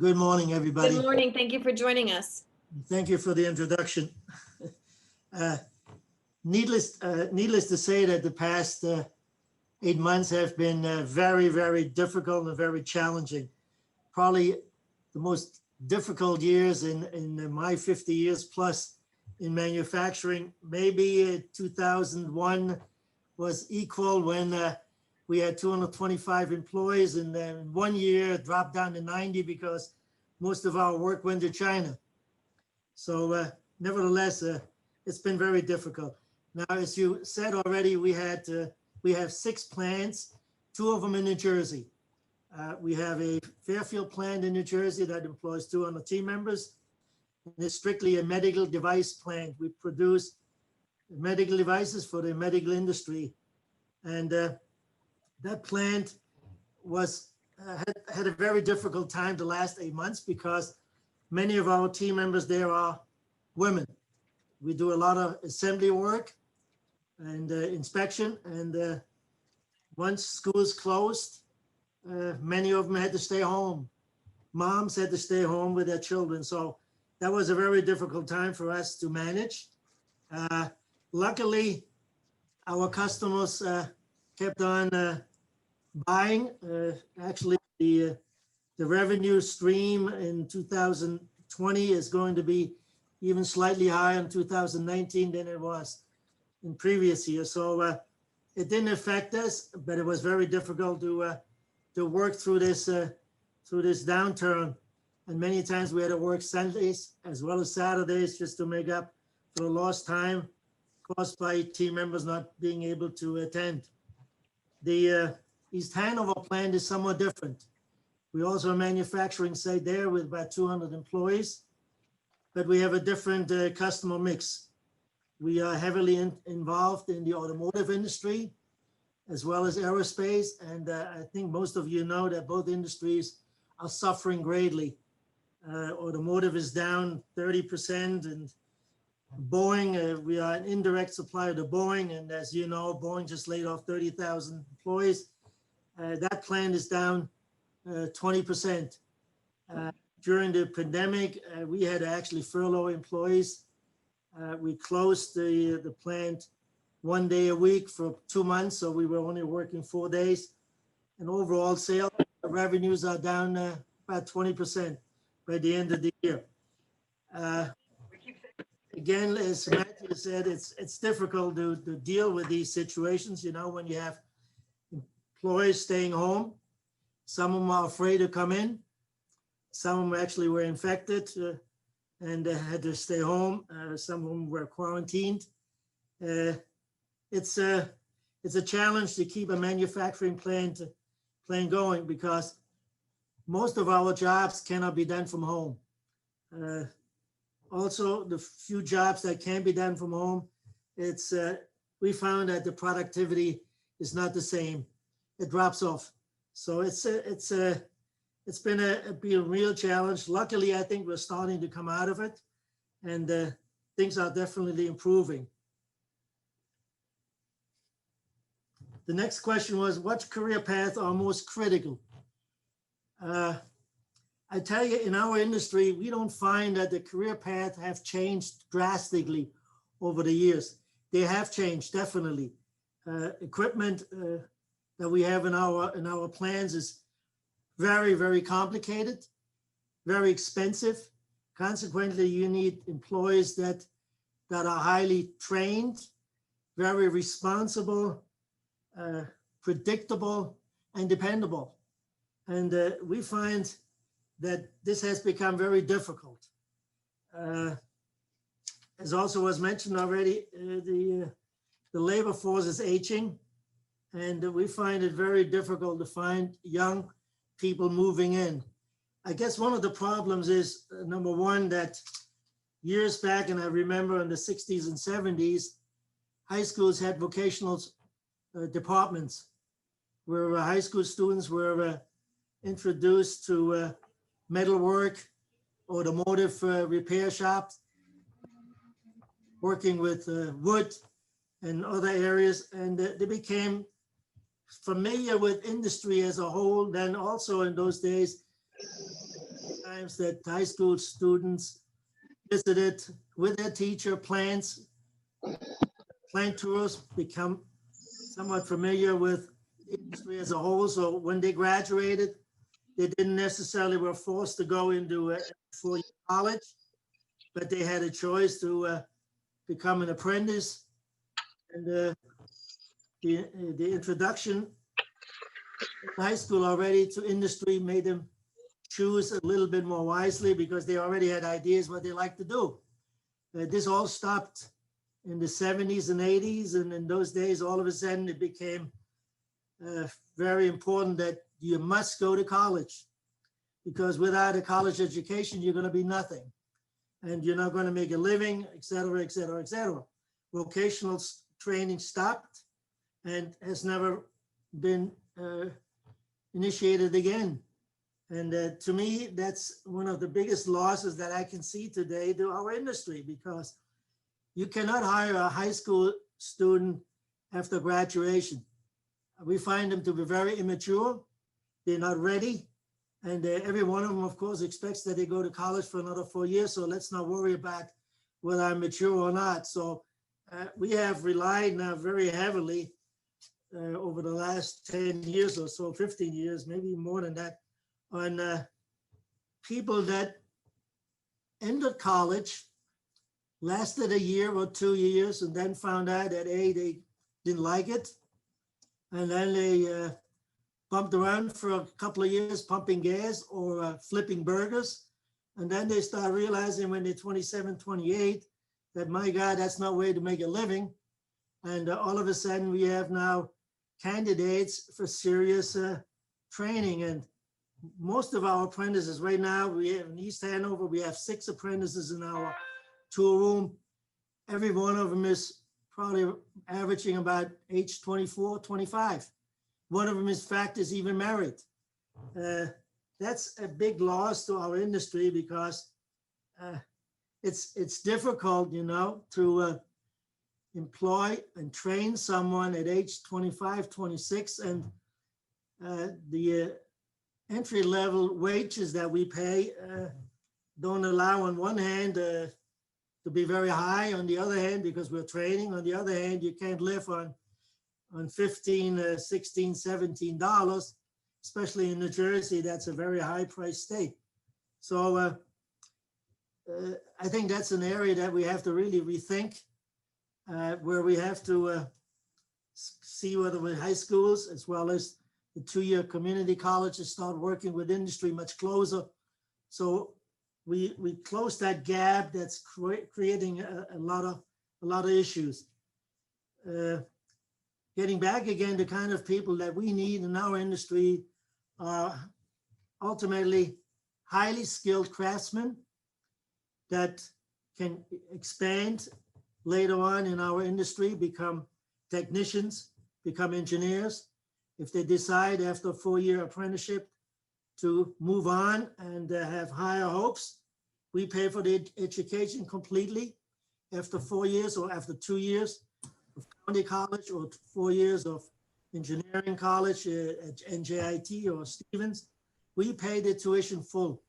Good morning, everybody. Good morning. Thank you for joining us. Thank you for the introduction. Needless to say that the past 8 months have been very, very difficult and very challenging. Probably the most difficult years in my 50 years plus in manufacturing. Maybe 2001 was equal when we had 225 employees, and then 1 year it dropped down to 90 because most of our work went to China. So nevertheless, it's been very difficult. Now, as you said already, we have 6 plants, 2 of them in New Jersey. We have a Fairfield plant in New Jersey that employs 200 team members. And it's strictly a medical device plant. We produce medical devices for the medical industry. And that plant had a very difficult time the last 8 months because many of our team members there are women. We do a lot of assembly work and inspection. And once schools closed, many of them had to stay home. Moms had to stay home with their children. So that was a very difficult time for us to manage. Luckily, our customers kept on buying. Actually, the revenue stream in 2020 is going to be even slightly higher in 2019 than it was in previous years. So it didn't affect us, but it was very difficult to work through this downturn. And many times we had to work Sundays as well as Saturdays just to make up for the lost time caused by team members not being able to attend. The East Hanover plant is somewhat different. We also have a manufacturing site there with about 200 employees, but we have a different customer mix. We are heavily involved in the automotive industry as well as aerospace. And I think most of you know that both industries are suffering greatly. Automotive is down 30%, and Boeing, we are an indirect supplier to Boeing. And as you know, Boeing just laid off 30,000 employees. That plant is down 20%. During the pandemic, we had to actually furlough employees. We closed the plant 1 day a week for 2 months, so we were only working 4 days. And overall sales revenues are down about 20% by the end of the year. Again, as Matthew said, it's difficult to deal with these situations, you know, when you have employees staying home. Some of them are afraid to come in. Some of them actually were infected and had to stay home. Some of them were quarantined. It's a challenge to keep a manufacturing plant going because most of our jobs cannot be done from home. Also, the few jobs that can be done from home, we found that the productivity is not the same. It drops off. So it's been a real challenge. Luckily, I think we're starting to come out of it, and things are definitely improving. The next question was, what career paths are most critical? I tell you, in our industry, we don't find that the career paths have changed drastically over the years. They have changed, definitely. Equipment that we have in our plants is very, very complicated, very expensive. Consequently, you need employees that are highly trained, very responsible, predictable, and dependable. And we find that this has become very difficult. As also was mentioned already, the labor force is aging, and we find it very difficult to find young people moving in. I guess one of the problems is, number one, that years back, and I remember in the 60s and 70s, high schools had vocational departments where high school students were introduced to metalwork, automotive repair shops, working with wood and other areas, and they became familiar with industry as a whole. Then also in those days, times that high school students visited with their teacher plants, plant tours, become somewhat familiar with industry as a whole. So when they graduated, they didn't necessarily were forced to go into a four-year college, but they had a choice to become an apprentice. And the introduction in high school already to industry made them choose a little bit more wisely because they already had ideas what they like to do. This all stopped in the 70s and 80s. And in those days, all of a sudden it became very important that you must go to college, because without a college education, you're going to be nothing. And you're not going to make a living, et cetera, et cetera, et cetera. Vocational training stopped and has never been initiated again. And to me, that's one of the biggest losses that I can see today to our industry, because you cannot hire a high school student after graduation. We find them to be very immature. They're not ready. And every one of them, of course, expects that they go to college for another 4 years. So let's not worry about whether I'm mature or not. So we have relied now very heavily over the last 10 years or so, 15 years, maybe more than that, on people that entered college, lasted a year or 2 years, and then found out that they didn't like it. And then they bumped around for a couple of years pumping gas or flipping burgers. And then they start realizing when they're 27, 28, that, my God, that's not a way to make a living. And all of a sudden we have now candidates for serious training. And most of our apprentices right now, we have in East Hanover, we have 6 apprentices in our tool room. Every one of them is probably averaging about age 24, 25. One of them, in fact, is even married. That's a big loss to our industry, because it's difficult, you know, to employ and train someone at age 25, 26, and the entry-level wages that we pay don't allow, on one hand, to be very high. On the other hand, because we're training, on the other hand, you can't live on $15, $16, $17, especially in New Jersey. That's a very high price state. So I think that's an area that we have to really rethink, where we have to see whether the high schools, as well as the 2-year community colleges, start working with industry much closer. So we close that gap that's creating a lot of issues. Getting back again, the kind of people that we need in our industry are ultimately highly skilled craftsmen that can expand later on in our industry, become technicians, become engineers. If they decide after a 4-year apprenticeship to move on and have higher hopes, we pay for the education completely after 4 years or after 2 years of county college or 4 years of engineering college at NJIT or Stevens. We pay the tuition full.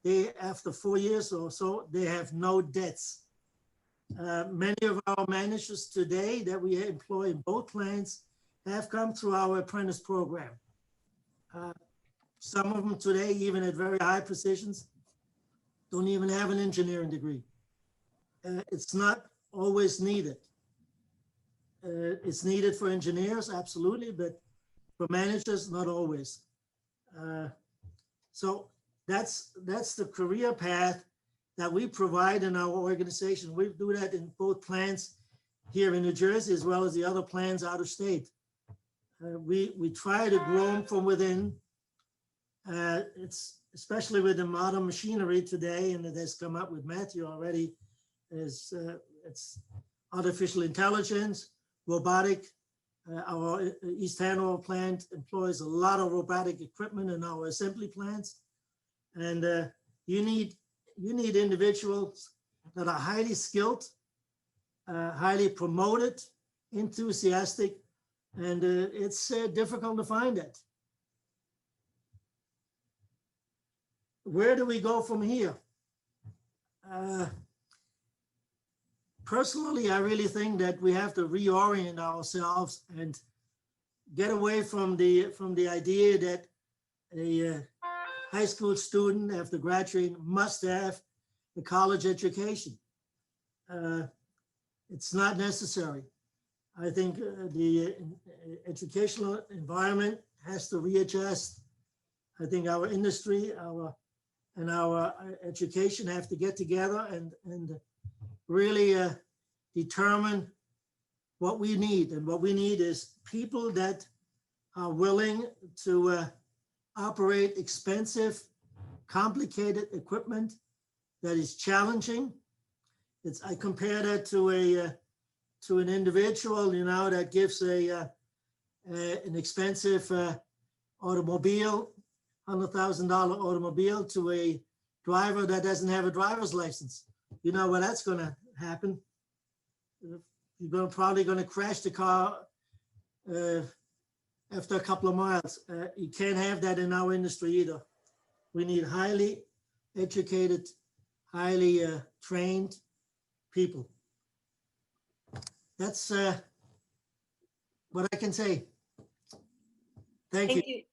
They, after 4 years or so, they have no debts. Many of our managers today that we employ in both plants have come through our apprentice program. Some of them today, even at very high positions, don't even have an engineering degree. It's not always needed. It's needed for engineers, absolutely, but for managers, not always. So that's the career path that we provide in our organization. We do that in both plants here in New Jersey, as well as the other plants out of state. We try to grow them from within. It's especially with the modern machinery today, and it has come up with Matthew already, it's artificial intelligence, robotic. Our East Hanover plant employs a lot of robotic equipment in our assembly plants. And you need individuals that are highly skilled, highly promoted, enthusiastic, and it's difficult to find that. where do we go from here? Personally, I really think that we have to reorient ourselves and get away from the idea that a high school student after graduating must have a college education. It's not necessary. I think the educational environment has to readjust. I think our industry, our education have to get together and really determine what we need. And what we need is people that are willing to operate expensive, complicated equipment that is challenging. I compare that to an individual, that gives an expensive automobile, $100,000 automobile, to a driver that doesn't have a driver's license. You know what that's going to happen. You're probably going to crash the car after a couple of miles. You can't have that in our industry either. We need highly educated, highly trained people. That's what I can say. Thank you. Thank you.